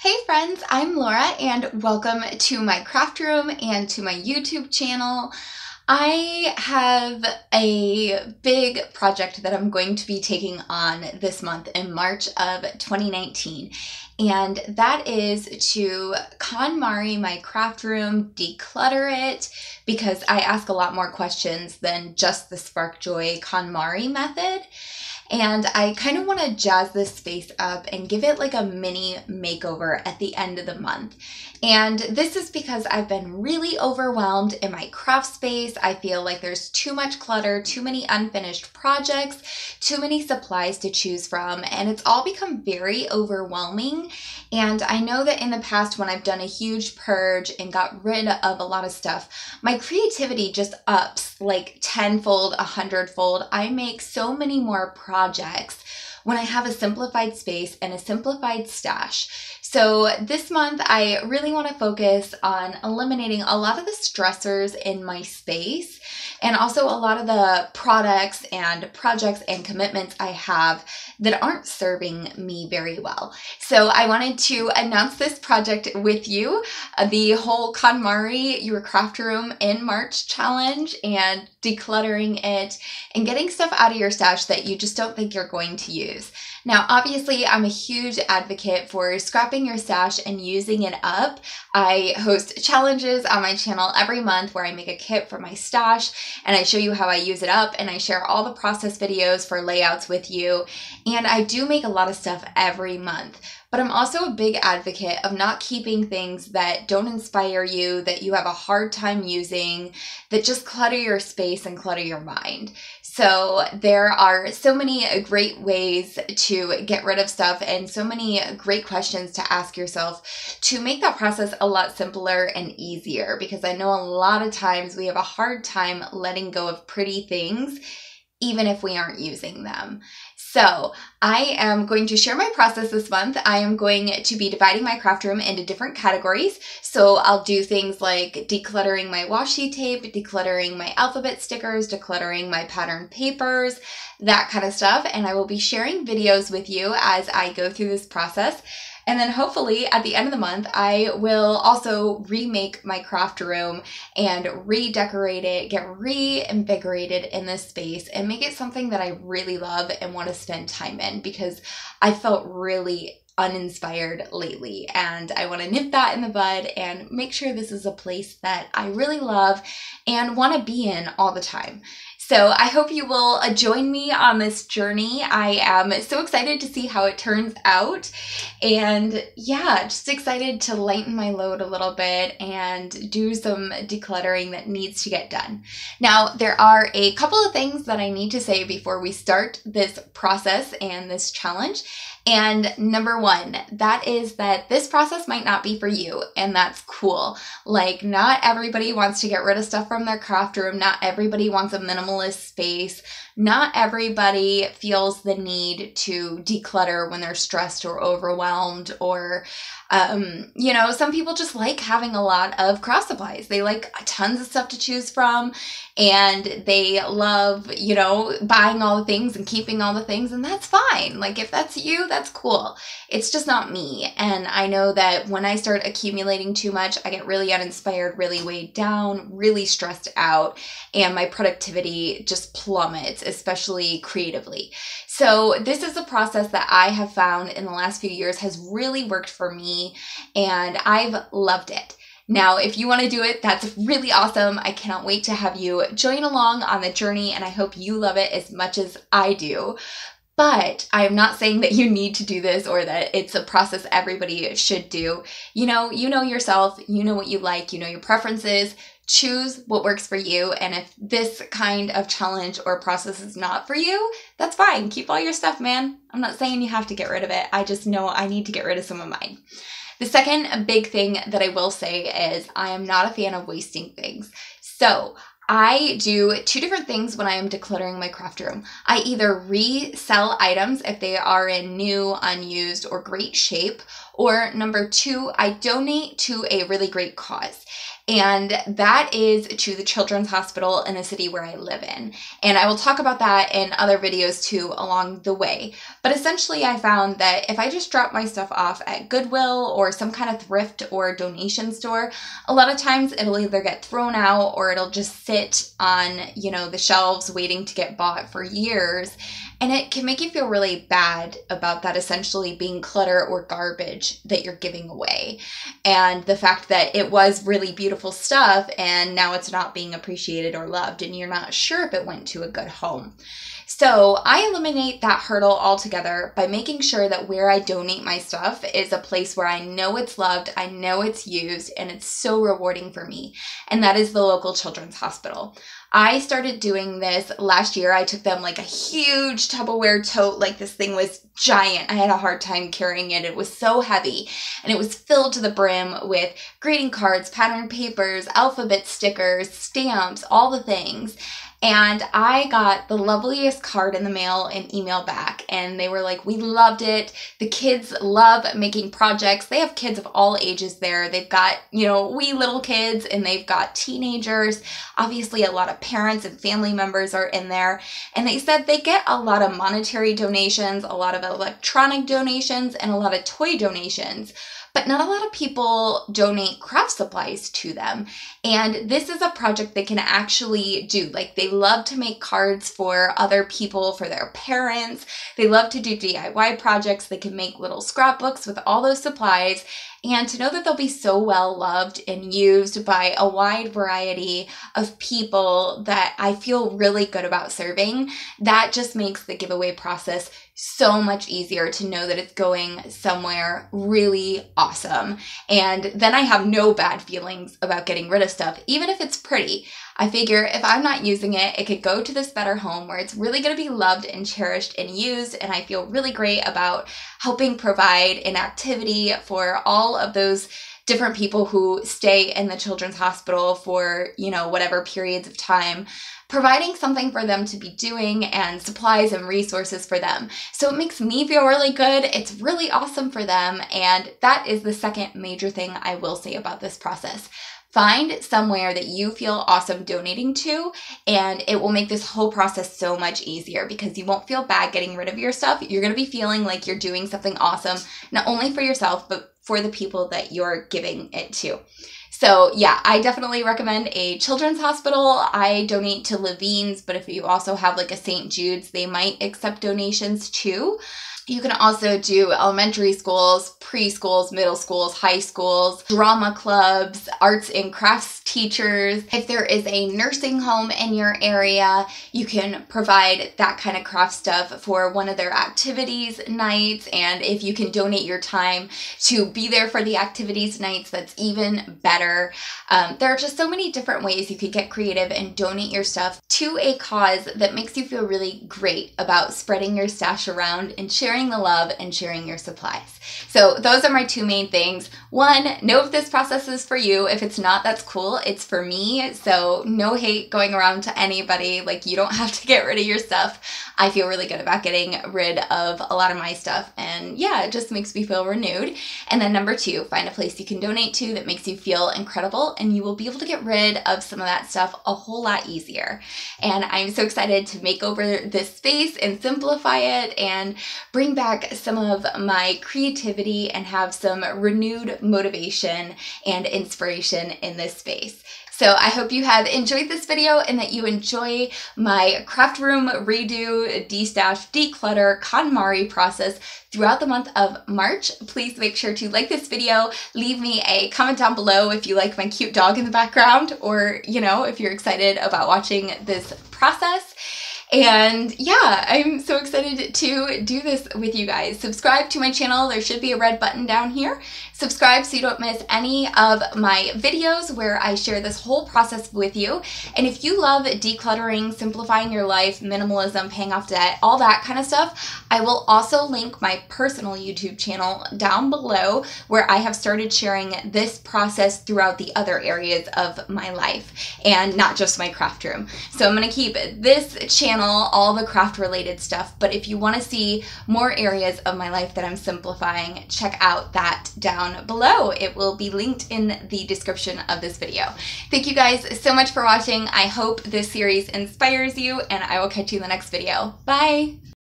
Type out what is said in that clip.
Hey friends, I'm Laura and welcome to my craft room and to my YouTube channel. I have a big project that I'm going to be taking on this month in March of 2019, and that is to KonMari my craft room, declutter it, because I ask a lot more questions than just the Spark Joy KonMari method. And I kind of want to jazz this space up and give it like a mini makeover at the end of the month. And this is because I've been really overwhelmed in my craft space. I feel like there's too much clutter, too many unfinished projects, too many supplies to choose from, and it's all become very overwhelming. And I know that in the past when I've done a huge purge and got rid of a lot of stuff, my creativity just ups like tenfold, 100-fold. I make so many more projects when I have a simplified space and a simplified stash. So this month, I really want to focus on eliminating a lot of the stressors in my space and also a lot of the products and projects and commitments I have that aren't serving me very well. So I wanted to announce this project with you, the whole KonMari Your Craft Room in March challenge, and decluttering it and getting stuff out of your stash that you just don't think you're going to use. Now, obviously, I'm a huge advocate for scrapping your stash and using it up. I host challenges on my channel every month where I make a kit for my stash and I show you how I use it up, and I share all the process videos for layouts with you. And I do make a lot of stuff every month. But I'm also a big advocate of not keeping things that don't inspire you, that you have a hard time using, that just clutter your space and clutter your mind. So there are so many great ways to get rid of stuff and so many great questions to ask yourself to make that process a lot simpler and easier, because I know a lot of times we have a hard time letting go of pretty things, even if we aren't using them. So I am going to share my process this month. I am going to be dividing my craft room into different categories. So I'll do things like decluttering my washi tape, decluttering my alphabet stickers, decluttering my pattern papers, that kind of stuff. And I will be sharing videos with you as I go through this process. And then hopefully at the end of the month, I will also remake my craft room and redecorate it, get reinvigorated in this space, and make it something that I really love and want to spend time in, because I felt really uninspired lately, and I want to nip that in the bud and make sure this is a place that I really love and want to be in all the time. So I hope you will join me on this journey. I am so excited to see how it turns out. And yeah, just excited to lighten my load a little bit and do some decluttering that needs to get done. Now, there are a couple of things that I need to say before we start this process and this challenge. And number one, that is that this process might not be for you, and that's cool. Like, not everybody wants to get rid of stuff from their craft room. Not everybody wants a minimalist space. Not everybody feels the need to declutter when they're stressed or overwhelmed, or you know, some people just like having a lot of craft supplies. They like tons of stuff to choose from, and they love, you know, buying all the things and keeping all the things, and that's fine. Like, if that's you, that's cool. It's just not me. And I know that when I start accumulating too much, I get really uninspired, really weighed down, really stressed out, and my productivity just plummets, especially creatively. So this is a process that I have found in the last few years has really worked for me, and I've loved it. Now, if you want to do it, that's really awesome. I cannot wait to have you join along on the journey, and I hope you love it as much as I do. But I am not saying that you need to do this or that it's a process everybody should do. You know yourself, you know what you like, you know your preferences. Choose what works for you, and if this kind of challenge or process is not for you, that's fine. Keep all your stuff, man. I'm not saying you have to get rid of it. I just know I need to get rid of some of mine. The second big thing that I will say is I am not a fan of wasting things. So I do two different things when I am decluttering my craft room. I either resell items if they are in new, unused, or great shape, or number 2, I donate to a really great cause. And that is to the Children's Hospital in the city where I live in. And I will talk about that in other videos too along the way. But essentially I found that if I just drop my stuff off at Goodwill or some kind of thrift or donation store, a lot of times it'll either get thrown out or it'll just sit on, you know, the shelves waiting to get bought for years. And it can make you feel really bad about that essentially being clutter or garbage that you're giving away. And the fact that it was really beautiful stuff and now it's not being appreciated or loved and you're not sure if it went to a good home. So I eliminate that hurdle altogether by making sure that where I donate my stuff is a place where I know it's loved, I know it's used, and it's so rewarding for me. And that is the local children's hospital. I started doing this last year. I took them like a huge Tupperware tote, like this thing was giant. I had a hard time carrying it. It was so heavy and it was filled to the brim with greeting cards, patterned papers, alphabet stickers, stamps, all the things. And I got the loveliest card in the mail and email back. And they were like, we loved it. The kids love making projects. They have kids of all ages there. They've got, you know, wee little kids and they've got teenagers. Obviously, a lot of parents and family members are in there. And they said they get a lot of monetary donations, a lot of electronic donations, and a lot of toy donations. But not a lot of people donate craft supplies to them. And this is a project they can actually do. Like, they love to make cards for other people, for their parents. They love to do DIY projects. They can make little scrapbooks with all those supplies. And to know that they'll be so well loved and used by a wide variety of people that I feel really good about serving, that just makes the giveaway process so much easier to know that it's going somewhere really awesome. And then I have no bad feelings about getting rid of stuff, even if it's pretty. I figure if I'm not using it, it could go to this better home where it's really going to be loved and cherished and used. And I feel really great about helping provide an activity for all of those different people who stay in the children's hospital for, you know, whatever periods of time, providing something for them to be doing and supplies and resources for them. So it makes me feel really good. It's really awesome for them. And that is the second major thing I will say about this process. Find somewhere that you feel awesome donating to, and it will make this whole process so much easier because you won't feel bad getting rid of your stuff. You're going to be feeling like you're doing something awesome, not only for yourself, but for the people that you're giving it to. So yeah, I definitely recommend a children's hospital. I donate to Levine's, but if you also have like a St. Jude's, they might accept donations too. You can also do elementary schools, preschools, middle schools, high schools, drama clubs, arts and crafts teachers. If there is a nursing home in your area, you can provide that kind of craft stuff for one of their activities nights. And if you can donate your time to be there for the activities nights, that's even better. There are just so many different ways you could get creative and donate your stuff to a cause that makes you feel really great about spreading your stash around and sharing the love and sharing your supplies. So those are my two main things. One, know if this process is for you. If it's not, that's cool. It's for me. So no hate going around to anybody. Like, you don't have to get rid of your stuff. I feel really good about getting rid of a lot of my stuff. And yeah, it just makes me feel renewed. And then number 2, find a place you can donate to that makes you feel incredible, and you will be able to get rid of some of that stuff a whole lot easier. And I'm so excited to make over this space and simplify it and bring back some of my creativity and have some renewed motivation and inspiration in this space. So I hope you have enjoyed this video and that you enjoy my craft room redo, de-stash, declutter, KonMari process throughout the month of March. Please make sure to like this video, leave me a comment down below if you like my cute dog in the background, or, you know, if you're excited about watching this process. And yeah, I'm so excited to do this with you guys. Subscribe to my channel. There should be a red button down here. Subscribe so you don't miss any of my videos where I share this whole process with you. And if you love decluttering, simplifying your life, minimalism, paying off debt, all that kind of stuff, I will also link my personal YouTube channel down below where I have started sharing this process throughout the other areas of my life and not just my craft room. So I'm going to keep this channel channel, all the craft related stuff, but if you want to see more areas of my life that I'm simplifying, check out that down below. It will be linked in the description of this video. Thank you guys so much for watching. I hope this series inspires you, and I will catch you in the next video. Bye!